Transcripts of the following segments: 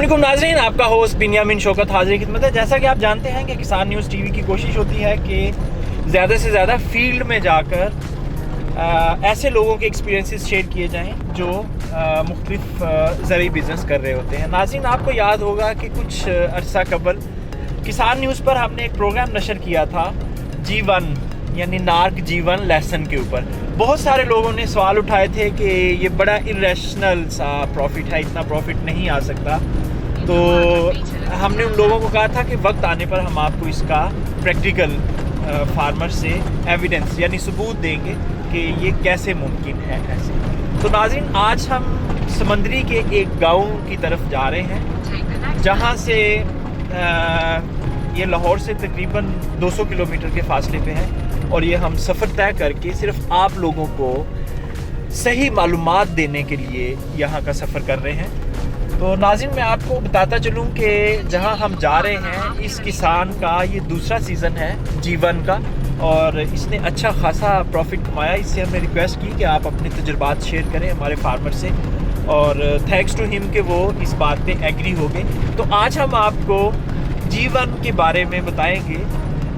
अस्सलामुअलैकुम नाज़रीन, आपका होस्ट बिन्यामिन शौकत हाज़िर खिदमत है। जैसा कि आप जानते हैं कि किसान न्यूज़ टीवी की कोशिश होती है कि ज़्यादा से ज़्यादा फील्ड में जाकर ऐसे लोगों के एक्सपीरियंसेस शेयर किए जाएं जो मुख्तलिफ ज़रूरी बिज़नेस कर रहे होते हैं। नाज़रीन, आपको याद होगा कि कुछ अरसा कबल किसान न्यूज़ पर हमने एक प्रोग्राम नशर किया था G1 यानी नार्क G1 लेसन के ऊपर। बहुत सारे लोगों ने सवाल उठाए थे कि ये बड़ा इरेशनल सा प्रॉफिट है, इतना प्रॉफिट नहीं आ सकता। तो हमने उन लोगों को कहा था कि वक्त आने पर हम आपको इसका प्रैक्टिकल फार्मर से एविडेंस यानी सबूत देंगे कि ये कैसे मुमकिन है ऐसे। तो नाज़रीन, आज हम समंदरी के एक गांव की तरफ जा रहे हैं जहां से ये लाहौर से तकरीबन 200 किलोमीटर के फासले पे है और ये हम सफ़र तय करके सिर्फ आप लोगों को सही मालूमात देने के लिए यहाँ का सफ़र कर रहे हैं। तो नाज़रीन, मैं आपको बताता चलूँ कि जहाँ हम जा रहे हैं इस किसान का ये दूसरा सीज़न है G1 का और इसने अच्छा खासा प्रॉफिट कमाया। इससे हमने रिक्वेस्ट की कि आप अपने तजुर्बात शेयर करें हमारे फार्मर से और थैंक्स टू हिम कि वो इस बात पे एग्री हो गए। तो आज हम आपको G1 के बारे में बताएंगे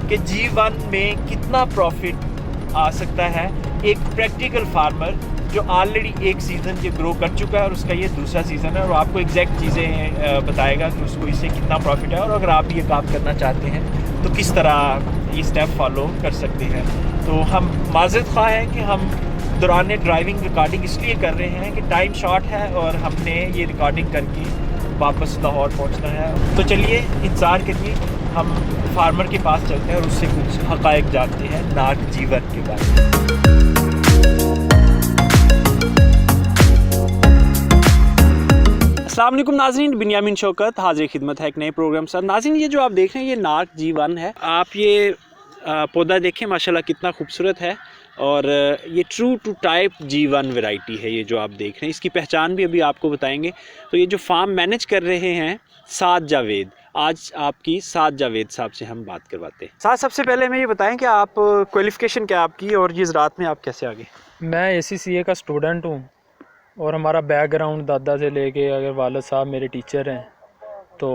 कि G1 में कितना प्रॉफिट आ सकता है। एक प्रैक्टिकल फार्मर जो ऑलरेडी एक सीज़न ये ग्रो कर चुका है और उसका ये दूसरा सीज़न है और आपको एग्जैक्ट चीज़ें बताएगा कि उसको इससे कितना प्रॉफिट है और अगर आप ये काम करना चाहते हैं तो किस तरह ये स्टेप फॉलो कर सकते हैं। तो हम माज़रत ख़्वाह हैं कि हम दौरान ड्राइविंग रिकॉर्डिंग इसलिए कर रहे हैं कि टाइम शॉर्ट है और हमने ये रिकॉर्डिंग करके वापस लाहौर पहुंचना है। तो चलिए इंतज़ार करिए, हम फार्मर के पास चलते हैं और उससे कुछ हक़ाइक़ जानते हैं नार्क G1 के बारे में। अस्सलाम वालेकुम नाज़रीन, बिन्यामिन शौकत हाज़िर खिदमत है एक नए प्रोग्राम सर। नाज़रीन, ये जो आप देख रहे हैं ये नार्क G1 है। आप ये पौधा देखें, माशाल्लाह कितना खूबसूरत है और ये true to type G1 variety है ये जो आप देख रहे हैं। इसकी पहचान भी अभी आपको बताएंगे। तो ये जो फार्म मैनेज कर रहे हैं साद जावेद, आज आपकी साद जावेद साहब से हम बात करवाते हैं। साद, सबसे पहले हमें ये बताएं कि आप क्वालिफ़िकेशन क्या आपकी और ये ज़राअत में आप कैसे आगे? मैं ACCA का स्टूडेंट हूँ और हमारा बैकग्राउंड दादा से लेके अगर वालिद साहब मेरे टीचर हैं तो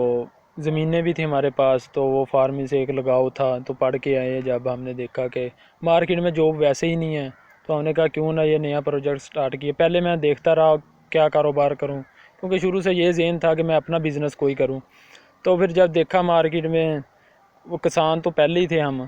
ज़मीनें भी थी हमारे पास, तो वो फार्मिंग से एक लगाव था। तो पढ़ के आए, जब हमने देखा कि मार्केट में जॉब वैसे ही नहीं है तो हमने कहा क्यों ना ये नया प्रोजेक्ट स्टार्ट किया। पहले मैं देखता रहा क्या कारोबार करूं, क्योंकि शुरू से ये ज़हन था कि मैं अपना बिज़नेस कोई करूं। तो फिर जब देखा मार्केट में वो किसान तो पहले ही थे हम,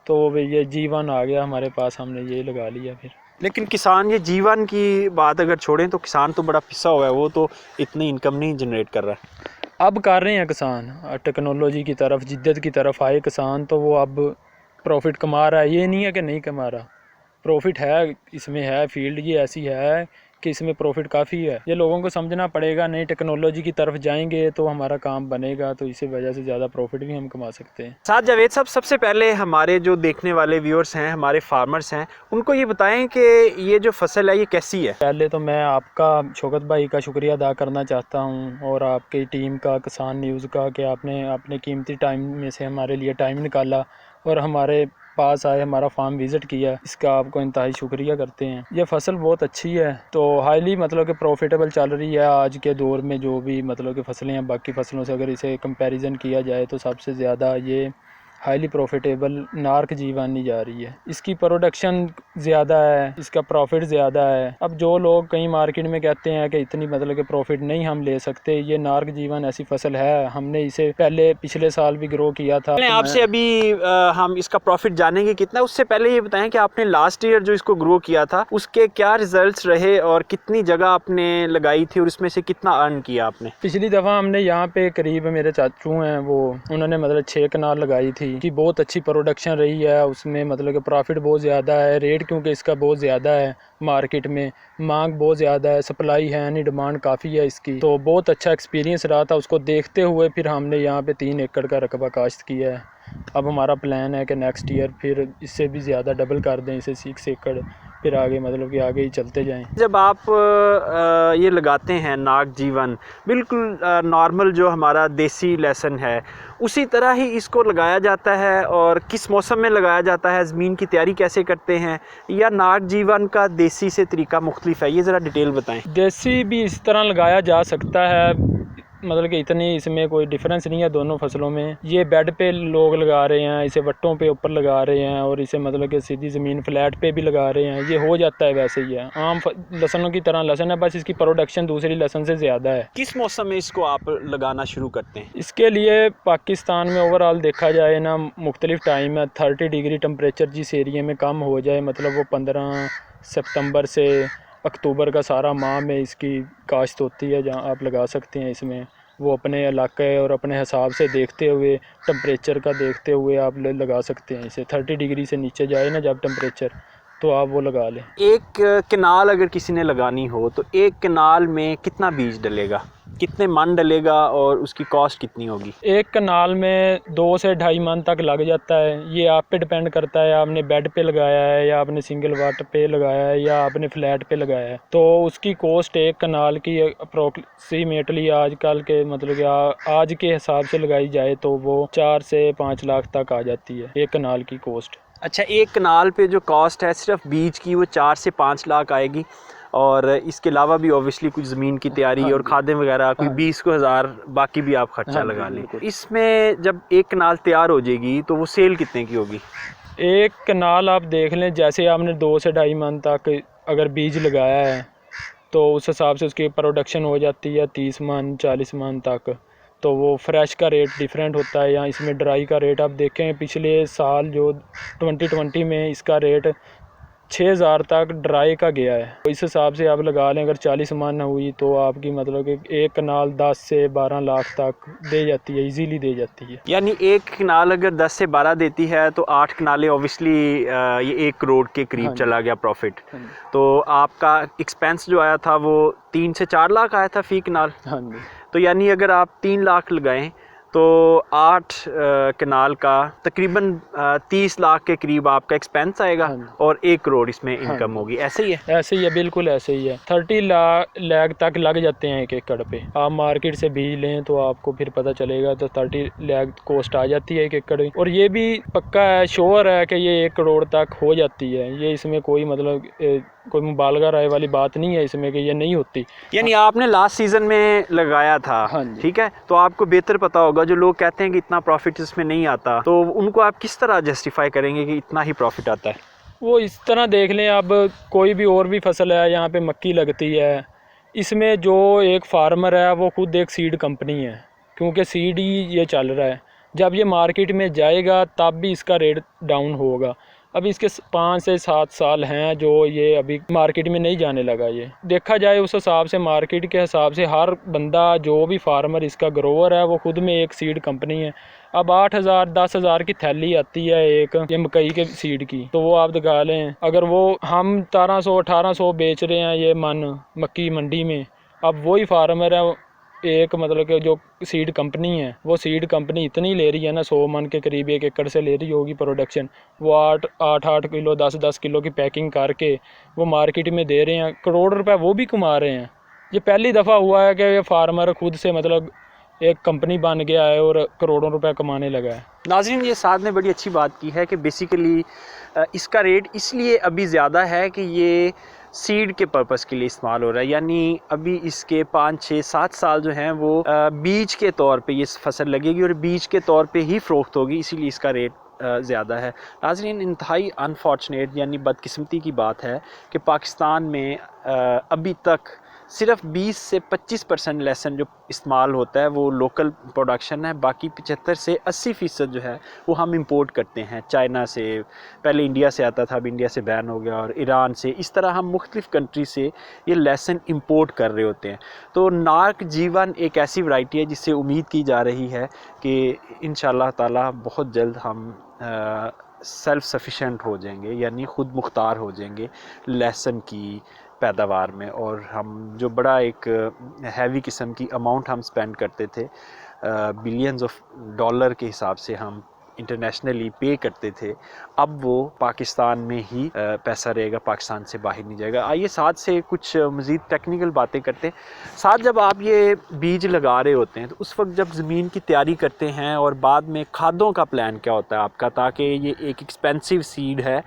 तो ये G1 आ गया हमारे पास, हमने ये लगा लिया फिर। लेकिन किसान ये G1 की बात अगर छोड़ें तो किसान तो बड़ा पिसा हुआ है, वो तो इतनी इनकम नहीं जनरेट कर रहा है। अब कर रहे हैं किसान, टेक्नोलॉजी की तरफ, जिद्दत की तरफ आए किसान तो वो अब प्रॉफिट कमा रहा है। ये नहीं है कि नहीं कमा रहा, प्रॉफिट है, इसमें है। फील्ड ये ऐसी है कि इसमें प्रॉफिट काफ़ी है। ये लोगों को समझना पड़ेगा, नई टेक्नोलॉजी की तरफ जाएंगे तो हमारा काम बनेगा, तो इसी वजह से ज़्यादा प्रॉफिट भी हम कमा सकते हैं। साद जावेद साहब, सबसे पहले हमारे जो देखने वाले व्यूअर्स हैं, हमारे फार्मर्स हैं, उनको ये बताएं कि ये जो फसल है ये कैसी है। पहले तो मैं आपका शौकत भाई का शुक्रिया अदा करना चाहता हूँ और आपकी टीम का, किसान न्यूज़ का, कि आपने अपने कीमती टाइम में से हमारे लिए टाइम निकाला और हमारे पास आए, हमारा फार्म विज़िट किया। इसका आपको इंतहाई शुक्रिया करते हैं। ये फसल बहुत अच्छी है, तो हाईली मतलब कि प्रॉफिटेबल चल रही है आज के दौर में। जो भी मतलब कि फसलें हैं बाकी फसलों से अगर इसे कंपैरिजन किया जाए तो सबसे ज़्यादा ये हाईली प्रॉफिटेबल नार्क G1 ही जा रही है। इसकी प्रोडक्शन ज़्यादा है, इसका प्रॉफिट ज़्यादा है। अब जो लोग कहीं मार्केट में कहते हैं कि इतनी मतलब कि प्रॉफिट नहीं हम ले सकते, ये नार्क G1 ऐसी फसल है। हमने इसे पहले पिछले साल भी ग्रो किया था। आपसे अभी हम इसका प्रॉफिट जानेंगे कितना, उससे पहले ये बताएं कि आपने लास्ट ईयर जो इसको ग्रो किया था उसके क्या रिजल्ट्स रहे और कितनी जगह आपने लगाई थी और उसमें से कितना अर्न किया आपने? पिछली दफ़ा हमने यहाँ पे करीब मेरे चाचू हैं, वो उन्होंने मतलब 6 कनाल लगाई थी कि बहुत अच्छी प्रोडक्शन रही है। उसमें मतलब कि प्रॉफिट बहुत ज़्यादा है, रेट क्योंकि इसका बहुत ज़्यादा है, मार्केट में मांग बहुत ज़्यादा है, सप्लाई है नहीं, डिमांड काफ़ी है इसकी। तो बहुत अच्छा एक्सपीरियंस रहा था। उसको देखते हुए फिर हमने यहाँ पे 3 एकड़ का रकबा काश्त किया है। अब हमारा प्लान है कि नेक्स्ट ईयर फिर इससे भी ज़्यादा डबल कर दें इसे, 6 एकड़, फिर आगे मतलब कि आगे ही चलते जाएं। जब आप ये लगाते हैं नार्क G1, बिल्कुल नॉर्मल जो हमारा देसी लहसुन है उसी तरह ही इसको लगाया जाता है और किस मौसम में लगाया जाता है, ज़मीन की तैयारी कैसे करते हैं, या नार्क G1 का देसी से तरीका मुख्तलिफ है, ये ज़रा डिटेल बताएं। देसी भी इस तरह लगाया जा सकता है, मतलब कि इतनी इसमें कोई डिफरेंस नहीं है दोनों फसलों में। ये बेड पे लोग लगा रहे हैं, इसे वट्टों पे ऊपर लगा रहे हैं और इसे मतलब कि सीधी ज़मीन फ्लैट पे भी लगा रहे हैं। ये हो जाता है वैसे ही है, आम लहसनों की तरह लहसुन है, बस इसकी प्रोडक्शन दूसरी लहसुन से ज़्यादा है। किस मौसम में इसको आप लगाना शुरू करते हैं? इसके लिए पाकिस्तान में ओवरऑल देखा जाए ना मुख्तलिफ टाइम है। 30 डिग्री टेम्परेचर जिस एरिया में कम हो जाए, मतलब वो 15 सितंबर से अक्टूबर का सारा माह में इसकी काश्त होती है, जहाँ आप लगा सकते हैं। इसमें वो अपने इलाके और अपने हिसाब से देखते हुए, टेम्परेचर का देखते हुए आप लगा सकते हैं इसे। 30 डिग्री से नीचे जाए ना जब टेम्परेचर, तो आप वो लगा लें। एक कनाल अगर किसी ने लगानी हो तो एक कनाल में कितना बीज डलेगा, कितने मन डलेगा और उसकी कॉस्ट कितनी होगी? एक कनाल में 2 से 2.5 मन तक लग जाता है। ये आप पे डिपेंड करता है, आपने बेड पे लगाया है या आपने सिंगल वाट पे लगाया है या आपने फ्लैट पे लगाया है। तो उसकी कॉस्ट एक कनाल की अप्रोक्सीमेटली आजकल के मतलब कि आज के हिसाब से लगाई जाए तो वो 4 से 5 लाख तक आ जाती है एक कनाल की कॉस्ट। अच्छा, एक कनाल पे जो कॉस्ट है सिर्फ बीज की वो 4 से 5 लाख आएगी, और इसके अलावा भी ऑब्वियसली कुछ ज़मीन की तैयारी और खादें वगैरह कोई 20 को हज़ार बाकी भी आप खर्चा लगा लें। इसमें जब एक कनाल तैयार हो जाएगी तो वो सेल कितने की होगी? एक कनाल आप देख लें, जैसे आपने 2 से 2.5 मन तक अगर बीज लगाया है तो उस हिसाब से उसकी प्रोडक्शन हो जाती है 30 मन 40 मन तक। तो वो फ्रेश का रेट डिफरेंट होता है, या इसमें ड्राई का रेट आप देखें पिछले साल जो 2020 में इसका रेट 6,000 तक ड्राई का गया है। तो इस हिसाब से आप लगा लें, अगर 40 मन हुई तो आपकी मतलब कि एक कनाल 10 से 12 लाख तक दे जाती है, इजीली दे जाती है। यानी एक कनाल अगर 10 से 12 देती है तो 8 कनालें ऑब्वियसली ये 1 करोड़ के करीब चला गया प्रॉफिट। तो आपका एक्सपेंस जो आया था वो 3 से 4 लाख आया था फी कनाल। हाँ जी। तो यानी अगर आप 3 लाख लगाएं तो 8 कनाल का तकरीबन 30 लाख के करीब आपका एक्सपेंस आएगा और 1 करोड़ इसमें इनकम होगी। ऐसे ही है? ऐसे ही है, बिल्कुल ऐसे ही है। 30 लाख तक लग जाते हैं एक एकड़ पे। आप मार्केट से बीज लें तो आपको फिर पता चलेगा, तो 30 लाख कॉस्ट आ जाती है एक एकड़। और ये भी पक्का है, श्योर है कि ये 1 करोड़ तक हो जाती है। ये इसमें कोई मतलब कोई मुबालगा राय वाली बात नहीं है इसमें कि ये नहीं होती। यानी आपने लास्ट सीजन में लगाया था, ठीक है, तो आपको बेहतर पता होगा। जो लोग कहते हैं कि इतना प्रॉफिट इसमें नहीं आता, तो उनको आप किस तरह जस्टिफाई करेंगे कि इतना ही प्रॉफिट आता है? वो इस तरह देख लें, अब कोई भी और भी फसल है, यहाँ पे मक्की लगती है, इसमें जो एक फार्मर है वो खुद एक सीड कंपनी है, क्योंकि सीड ही ये चल रहा है। जब ये मार्केट में जाएगा तब भी इसका रेट डाउन होगा। अभी इसके 5 से 7 साल हैं जो ये अभी मार्केट में नहीं जाने लगा। ये देखा जाए उस हिसाब से, मार्केट के हिसाब से हर बंदा जो भी फार्मर इसका ग्रोवर है वो खुद में एक सीड कंपनी है। अब 8,000 10,000 की थैली आती है एक ये मकई के सीड की, तो वो आप दिखा लें, अगर वो हम 1700 1800 बेच रहे हैं ये मन मक्की मंडी में, अब वही फार्मर है एक मतलब कि जो सीड कंपनी है, वो सीड कंपनी इतनी ले रही है ना, 100 मन के करीब एक एकड़ से ले रही होगी प्रोडक्शन। वो 8 किलो 10 किलो की पैकिंग करके वो मार्केट में दे रहे हैं, करोड़ रुपए वो भी कमा रहे हैं। ये पहली दफ़ा हुआ है कि ये फार्मर खुद से मतलब एक कंपनी बन गया है और करोड़ों रुपए कमाने लगा है। नाज़रीन, ये साद ने बड़ी अच्छी बात की है कि बेसिकली इसका रेट इसलिए अभी ज़्यादा है कि ये सीड के पर्पस के लिए इस्तेमाल हो रहा है। यानी अभी इसके 5 6 7 साल जो हैं वो बीज के तौर पे ये फसल लगेगी और बीज के तौर पे ही फ़रोख्त होगी, इसीलिए इसका रेट ज़्यादा है। नाज़रीन, इंतहाई अनफॉर्चुनेट यानी बदकिस्मती की बात है कि पाकिस्तान में अभी तक सिर्फ 20 से 25% लहसुन जो इस्तेमाल होता है वो लोकल प्रोडक्शन है। बाकी 75 से 80% जो है वो हम इंपोर्ट करते हैं चाइना से। पहले इंडिया से आता था, अब इंडिया से बैन हो गया, और ईरान से। इस तरह हम मुख्तलिफ़ कंट्री से ये लहसुन इंपोर्ट कर रहे होते हैं। तो नार्क जीवन एक ऐसी वैरायटी है जिससे उम्मीद की जा रही है कि इंशाअल्लाह ताला बहुत जल्द हम सेल्फ़ सफिशेंट हो जाएंगे, यानी ख़ुद मुख्तार हो जाएंगे लहसुन की पैदावार में। और हम जो बड़ा एक हैवी किस्म की अमाउंट हम स्पेंड करते थे, बिलियंस ऑफ डॉलर के हिसाब से हम इंटरनेशनली पे करते थे, अब वो पाकिस्तान में ही पैसा रहेगा, पाकिस्तान से बाहर नहीं जाएगा। आइए साथ से कुछ मज़ीद टेक्निकल बातें करते हैं। साथ जब आप ये बीज लगा रहे होते हैं तो उस वक्त जब ज़मीन की तैयारी करते हैं और बाद में खादों का प्लान क्या होता है आपका, ताकि ये एक एक्सपेंसिव सीड है,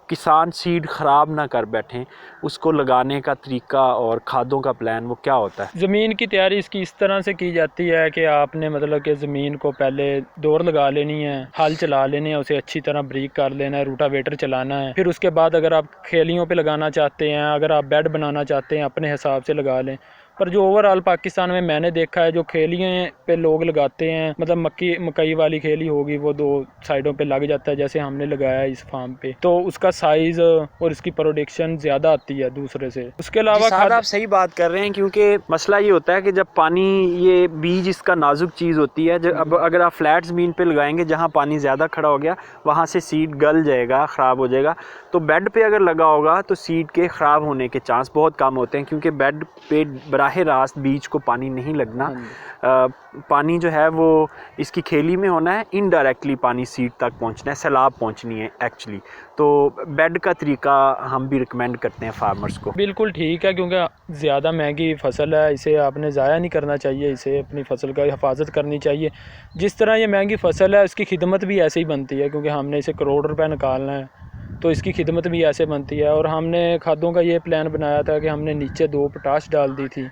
किसान सीड ख़राब ना कर बैठें, उसको लगाने का तरीका और खादों का प्लान वो क्या होता है? ज़मीन की तैयारी इसकी इस तरह से की जाती है कि आपने मतलब कि ज़मीन को पहले दौर लगा लेनी है, हल चला लेनी है, उसे अच्छी तरह ब्रीक कर लेना है, रूटावेटर चलाना है। फिर उसके बाद अगर आप खेलियों पे लगाना चाहते हैं, अगर आप बेड बनाना चाहते हैं, अपने हिसाब से लगा लें। पर जो ओवरऑल पाकिस्तान में मैंने देखा है, जो खेलियों पे लोग लगाते हैं, मतलब मकई वाली खेली होगी, वो 2 साइडों पे लग जाता है, जैसे हमने लगाया है इस फार्म पे, तो उसका साइज़ और इसकी प्रोडक्शन ज़्यादा आती है दूसरे से। उसके अलावा साहब आप सही बात कर रहे हैं, क्योंकि मसला ये होता है कि जब पानी, ये बीज इसका नाजुक चीज़ होती है, जब अब अगर आप फ्लैट ज़मीन पे लगाएंगे जहाँ पानी ज़्यादा खड़ा हो गया, वहाँ से सीड गल जाएगा, ख़राब हो जाएगा। तो बेड पे अगर लगा होगा तो सीड के ख़राब होने के चांस बहुत कम होते हैं, क्योंकि बेड पे बराह रास्त बीज को पानी नहीं लगना। पानी जो है वो इसकी खेली में होना है, इनडायरेक्टली पानी सीड तक पहुंचना है, सैलाब पहुंचनी है एक्चुअली। तो बेड का तरीका हम भी रिकमेंड करते हैं फार्मर्स को। बिल्कुल ठीक है, क्योंकि ज़्यादा महंगी फ़सल है, इसे आपने ज़ाया नहीं करना चाहिए, इसे अपनी फ़सल का हिफाजत करनी चाहिए। जिस तरह ये महंगी फ़सल है, इसकी खिदमत भी ऐसे ही बनती है, क्योंकि हमने इसे करोड़ रुपए निकालना है, तो इसकी खिदमत भी ऐसे बनती है। और हमने खादों का ये प्लान बनाया था कि हमने नीचे 2 पोटाश डाल दी थी,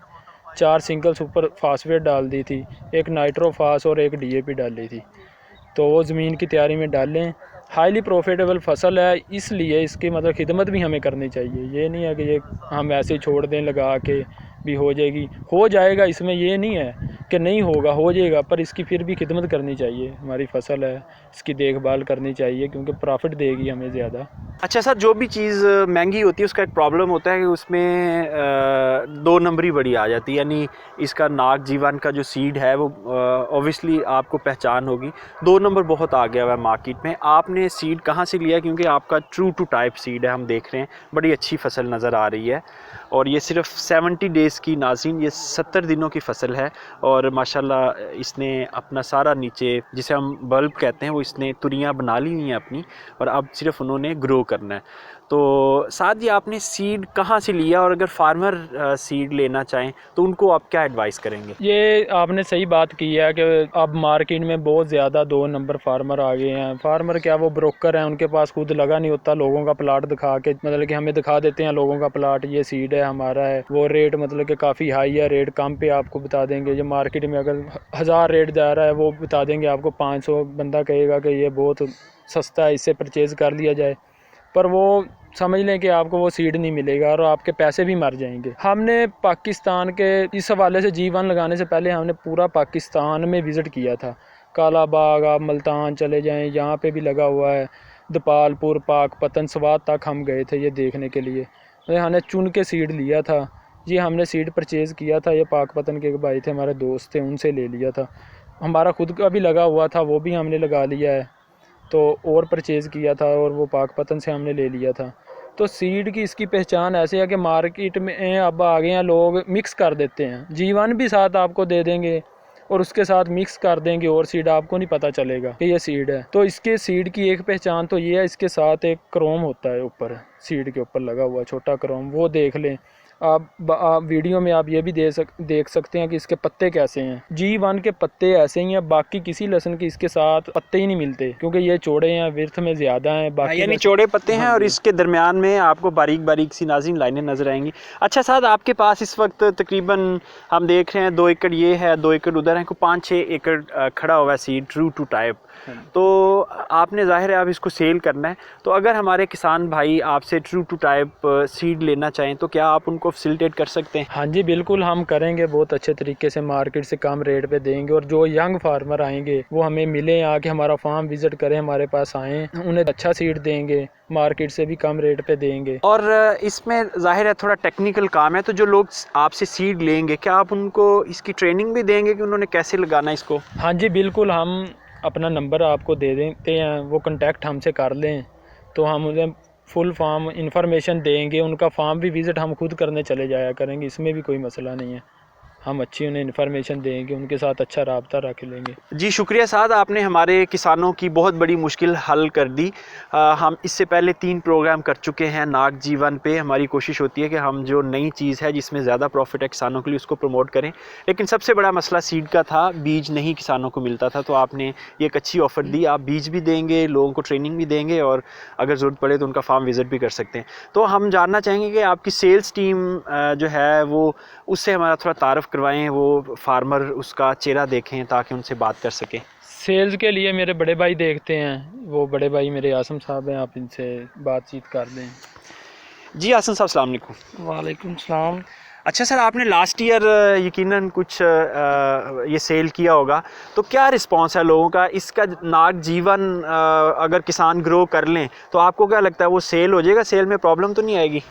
4 सिंगल सुपर फास्फेट डाल दी थी, 1 नाइट्रोफास और 1 DAP डाली थी। तो वो ज़मीन की तैयारी में डालें। हाईली प्रॉफिटेबल फ़सल है, इसलिए इसकी मतलब खिदमत भी हमें करनी चाहिए। ये नहीं है कि ये हम ऐसे ही छोड़ दें, लगा के भी हो जाएगी, हो जाएगा, इसमें ये नहीं है कि नहीं होगा, हो जाएगा, पर इसकी फिर भी खिदमत करनी चाहिए। हमारी फ़सल है, इसकी देखभाल करनी चाहिए, क्योंकि प्रॉफिट देगी हमें ज़्यादा। अच्छा सर, जो भी चीज़ महंगी होती है उसका एक प्रॉब्लम होता है कि उसमें 2 नंबरी बड़ी आ जाती है, यानी इसका नाग जीवन का जो सीड है वो ऑब्वियसली आपको पहचान होगी, 2 नंबर बहुत आ गया हुआ है मार्केट में। आपने सीड कहाँ से लिया? क्योंकि आपका ट्रू टू टाइप सीड है, हम देख रहे हैं, बड़ी अच्छी फसल नज़र आ रही है। और ये सिर्फ 70 डेज़ की, नाज़रीन ये 70 दिनों की फसल है, और माशाल्लाह इसने अपना सारा नीचे, जिसे हम बल्ब कहते हैं, वो इसने तुरियाँ बना ली हुई हैं अपनी, और अब सिर्फ उन्होंने ग्रो करना है। तो साथ ही आपने सीड कहाँ से लिया, और अगर फार्मर सीड लेना चाहें तो उनको आप क्या एडवाइस करेंगे? ये आपने सही बात की है कि अब मार्केट में बहुत ज़्यादा 2 नंबर फार्मर आ गए हैं। फार्मर क्या, वो ब्रोकर हैं, उनके पास खुद लगा नहीं होता, लोगों का प्लाट दिखा के, मतलब कि हमें दिखा देते हैं लोगों का प्लाट, ये सीड है हमारा है, वो रेट मतलब कि काफ़ी हाई है, रेट कम पे आपको बता देंगे। जो मार्केट में अगर 1000 रेट जा रहा है, वो बता देंगे आपको 500, बंदा कहेगा कि ये बहुत सस्ता है, इससे परचेज़ कर लिया जाए, पर वो समझ लें कि आपको वो सीड नहीं मिलेगा और आपके पैसे भी मर जाएंगे। हमने पाकिस्तान के इस हवाले से G1 लगाने से पहले हमने पूरा पाकिस्तान में विज़िट किया था। काला बाग, आप मुल्तान चले जाएं, यहाँ पे भी लगा हुआ है, दपालपुर, पाकपतन, स्वात तक हम गए थे ये देखने के लिए। हमने चुन के सीड लिया था, ये हमने सीड परचेज़ किया था, ये पाकपतन के भाई थे, हमारे दोस्त थे, उनसे ले लिया था। हमारा खुद का भी लगा हुआ था, वो भी हमने लगा लिया है, तो और परचेज़ किया था, और वो पाकपतन से हमने ले लिया था। तो सीड की इसकी पहचान ऐसे है कि मार्केट में अब आ गए हैं लोग, मिक्स कर देते हैं, G1 भी साथ आपको दे देंगे और उसके साथ मिक्स कर देंगे, और सीड आपको नहीं पता चलेगा कि ये सीड है। तो इसके सीड की एक पहचान तो ये है, इसके साथ एक क्रोम होता है ऊपर, सीड के ऊपर लगा हुआ छोटा क्रोम, वो देख लें आप वीडियो में। आप ये भी देख सकते हैं कि इसके पत्ते कैसे हैं। G1 के पत्ते ऐसे ही हैं, बाकी किसी लहसुन के इसके साथ पत्ते ही नहीं मिलते, क्योंकि ये चौड़े हैं, विर्थ में ज़्यादा हैं, बाकी यानी चौड़े पत्ते हैं, और इसके दरमियान में आपको बारीक बारीक सी नाज़रीन लाइनें नज़र आएंगी। अच्छा साहब, आपके पास इस वक्त तकरीबन हम देख रहे हैं 2 एकड़ ये है, 2 एकड़ उधर है, 5-6 एकड़ खड़ा हुआ है सीड ट्रू टू टाइप। तो आपने ज़ाहिर है आप इसको सेल करना है, तो अगर हमारे किसान भाई आपसे ट्रू टू टाइप सीड लेना चाहें तो क्या आप उनको फैसिलिटेट कर सकते हैं? हाँ जी, बिल्कुल हम करेंगे, बहुत अच्छे तरीके से मार्केट से कम रेट पे देंगे। और जो यंग फार्मर आएंगे वो हमें मिले, आके हमारा फार्म विज़िट करें, हमारे पास आएँ, उन्हें अच्छा सीड देंगे, मार्केट से भी कम रेट पे देंगे। और इसमें ज़ाहिर है थोड़ा टेक्निकल काम है, तो जो लोग आपसे सीड लेंगे क्या आप उनको इसकी ट्रेनिंग भी देंगे कि उन्होंने कैसे लगाना है इसको? हाँ जी बिल्कुल, हम अपना नंबर आपको दे देते हैं, वो कांटेक्ट हमसे कर लें तो हम उन्हें फुल फार्म इंफॉर्मेशन देंगे। उनका फार्म भी विज़िट हम खुद करने चले जाया करेंगे, इसमें भी कोई मसला नहीं है। हम अच्छी उन्हें इन्फॉर्मेशन देंगे, उनके साथ अच्छा राब्ता रख लेंगे। जी शुक्रिया साद, आपने हमारे किसानों की बहुत बड़ी मुश्किल हल कर दी। हम इससे पहले 3 प्रोग्राम कर चुके हैं नाग जीवन पे। हमारी कोशिश होती है कि हम जो नई चीज़ है जिसमें ज़्यादा प्रॉफिट है किसानों के लिए उसको प्रमोट करें, लेकिन सबसे बड़ा मसला सीड का था, बीज नहीं किसानों को मिलता था। तो आपने ये एक अच्छी ऑफ़र दी, आप बीज भी देंगे, लोगों को ट्रेनिंग भी देंगे और अगर ज़रूरत पड़े तो उनका फार्म विज़िट भी कर सकते हैं। तो हम जानना चाहेंगे कि आपकी सेल्स टीम जो है वो उससे हमारा थोड़ा तारफ़ करवाएं, वो फार्मर उसका चेहरा देखें ताकि उनसे बात कर सकें। सेल्स के लिए मेरे बड़े भाई देखते हैं, वो बड़े भाई मेरे आसम साहब हैं, आप इनसे बातचीत कर दें। जी आसन साहब अस्सलाम वालेकुम। वालेकुम सलाम। अच्छा सर, आपने लास्ट ईयर यकीनन कुछ ये सेल किया होगा, तो क्या रिस्पांस है लोगों का इसका? नाग जीवन अगर किसान ग्रो कर लें तो आपको क्या लगता है वो सेल हो जाएगा? सेल में प्रॉब्लम तो नहीं आएगी?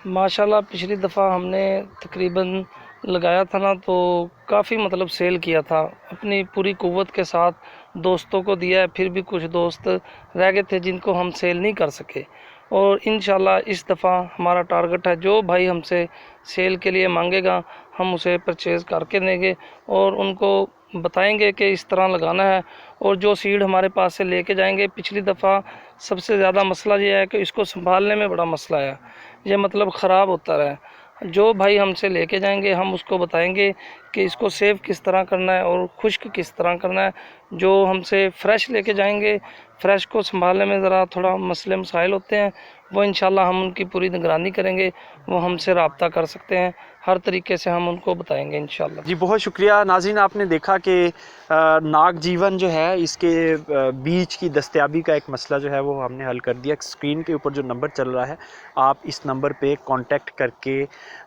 माशाल्लाह पिछली दफ़ा हमने तकरीबन लगाया था ना, तो काफ़ी मतलब सेल किया था, अपनी पूरी कुव्वत के साथ दोस्तों को दिया है। फिर भी कुछ दोस्त रह गए थे जिनको हम सेल नहीं कर सके, और इंशाल्लाह इस दफ़ा हमारा टारगेट है जो भाई हमसे सेल के लिए मांगेगा हम उसे परचेज़ करके देंगे और उनको बताएंगे कि इस तरह लगाना है। और जो सीड हमारे पास से लेके जाएंगे, पिछली दफ़ा सबसे ज़्यादा मसला ये है कि इसको संभालने में बड़ा मसला है, ये मतलब ख़राब होता रहा। जो भाई हमसे लेके जाएंगे हम उसको बताएंगे कि इसको सेव किस तरह करना है और खुश्क किस तरह करना है। जो हमसे फ़्रेश लेके जाएंगे, फ़्रेश को संभालने में ज़रा थोड़ा मसले मसाइल होते हैं, वो इंशाल्लाह हम उनकी पूरी निगरानी करेंगे, वो हमसे रब्ता कर सकते हैं, हर तरीके से हम उनको बताएंगे इंशाल्लाह। जी बहुत शुक्रिया। नाज़रीन, आपने देखा कि नाग जीवन जो है इसके बीज की दस्तयाबी का एक मसला जो है वो हमने हल कर दिया। स्क्रीन के ऊपर जो नंबर चल रहा है, आप इस नंबर पे कांटेक्ट करके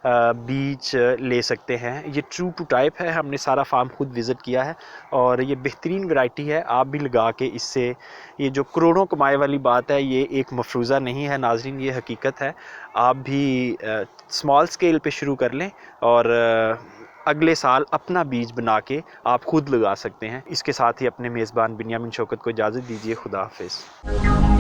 बीज ले सकते हैं। ये ट्रू टू टाइप है, हमने सारा फार्म खुद विज़िट किया है और ये बेहतरीन वैरायटी है। आप भी लगा के इससे ये जो करोड़ों कमाए वाली बात है, ये एक मफरूज़ा नहीं है नाज़रीन, ये हकीकत है। आप भी स्मॉल स्केल पे शुरू कर लें और अगले साल अपना बीज बना के आप खुद लगा सकते हैं। इसके साथ ही अपने मेज़बान बिन्यामिन शौकत को इजाज़त दीजिए। खुदा हाफिज़।